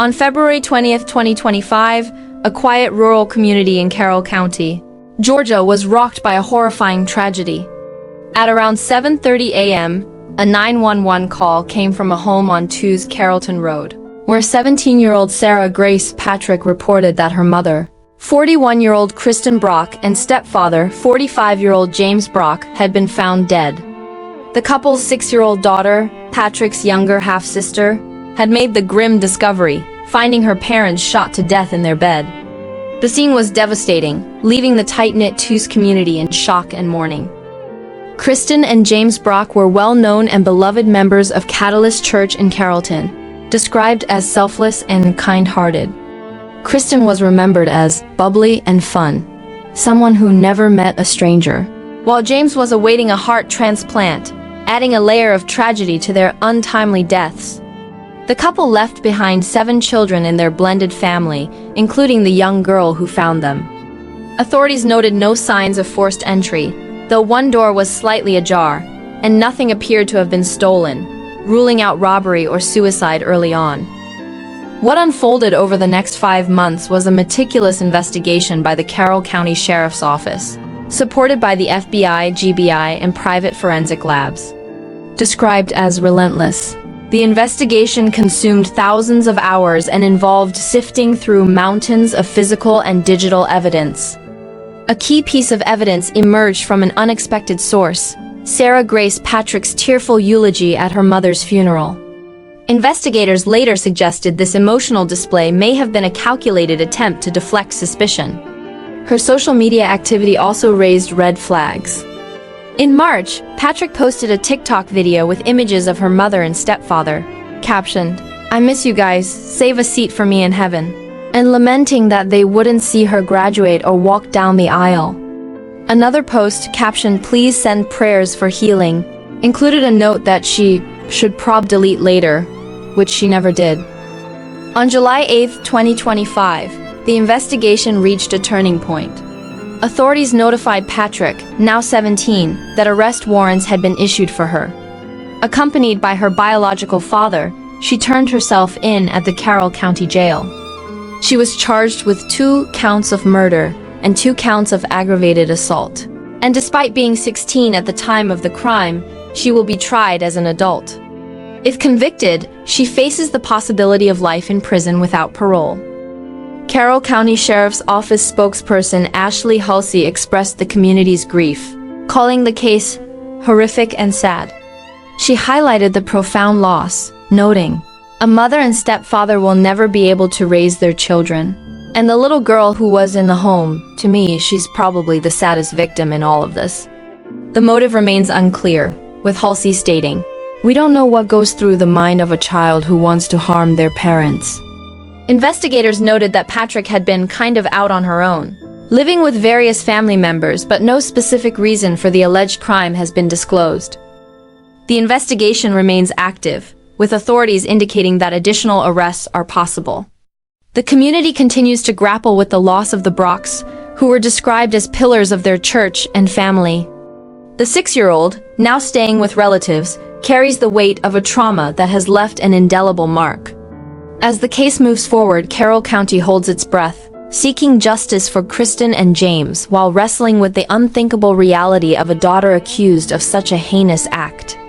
On February 20th, 2025, a quiet rural community in Carroll County, Georgia was rocked by a horrifying tragedy. At around 7:30 a.m., a 911 call came from a home on Tyus Carrollton Road, where 17-year-old Sarah Grace Patrick reported that her mother, 41-year-old Kristin Brock, and stepfather, 45-year-old James Brock, had been found dead. The couple's 6-year-old daughter, Patrick's younger half-sister, had made the grim discovery, finding her parents shot to death in their bed. The scene was devastating, leaving the tight-knit Tyus community in shock and mourning. Kristin and James Brock were well-known and beloved members of Catalyst Church in Carrollton, described as selfless and kind-hearted. Kristin was remembered as bubbly and fun, someone who never met a stranger, while James was awaiting a heart transplant, adding a layer of tragedy to their untimely deaths. The couple left behind 7 children in their blended family, including the young girl who found them. Authorities noted no signs of forced entry, though one door was slightly ajar, and nothing appeared to have been stolen, ruling out robbery or suicide early on. What unfolded over the next 5 months was a meticulous investigation by the Carroll County Sheriff's Office, supported by the FBI, GBI, and private forensic labs. Described as relentless, the investigation consumed thousands of hours and involved sifting through mountains of physical and digital evidence. A key piece of evidence emerged from an unexpected source: Sarah Grace Patrick's tearful eulogy at her mother's funeral. Investigators later suggested this emotional display may have been a calculated attempt to deflect suspicion. Her social media activity also raised red flags. In March, Patrick posted a TikTok video with images of her mother and stepfather, captioned, "I miss you guys, save a seat for me in heaven," and lamenting that they wouldn't see her graduate or walk down the aisle. Another post, captioned "Please send prayers for healing," included a note that she should delete later, which she never did. On July 8, 2025, the investigation reached a turning point. Authorities notified Patrick, now 17, that arrest warrants had been issued for her. Accompanied by her biological father, she turned herself in at the Carroll County Jail. She was charged with 2 counts of murder and 2 counts of aggravated assault. And despite being 16 at the time of the crime, she will be tried as an adult. If convicted, she faces the possibility of life in prison without parole. Carroll County Sheriff's Office spokesperson Ashley Halsey expressed the community's grief, calling the case horrific and sad. She highlighted the profound loss, noting, "A mother and stepfather will never be able to raise their children. And the little girl who was in the home, to me, she's probably the saddest victim in all of this." The motive remains unclear, with Halsey stating, "We don't know what goes through the mind of a child who wants to harm their parents." Investigators noted that Patrick had been kind of out on her own, living with various family members, but no specific reason for the alleged crime has been disclosed. The investigation remains active, with authorities indicating that additional arrests are possible. The community continues to grapple with the loss of the Brocks, who were described as pillars of their church and family. The 6-year-old, now staying with relatives, carries the weight of a trauma that has left an indelible mark. As the case moves forward, Carroll County holds its breath, seeking justice for Kristin and James while wrestling with the unthinkable reality of a daughter accused of such a heinous act.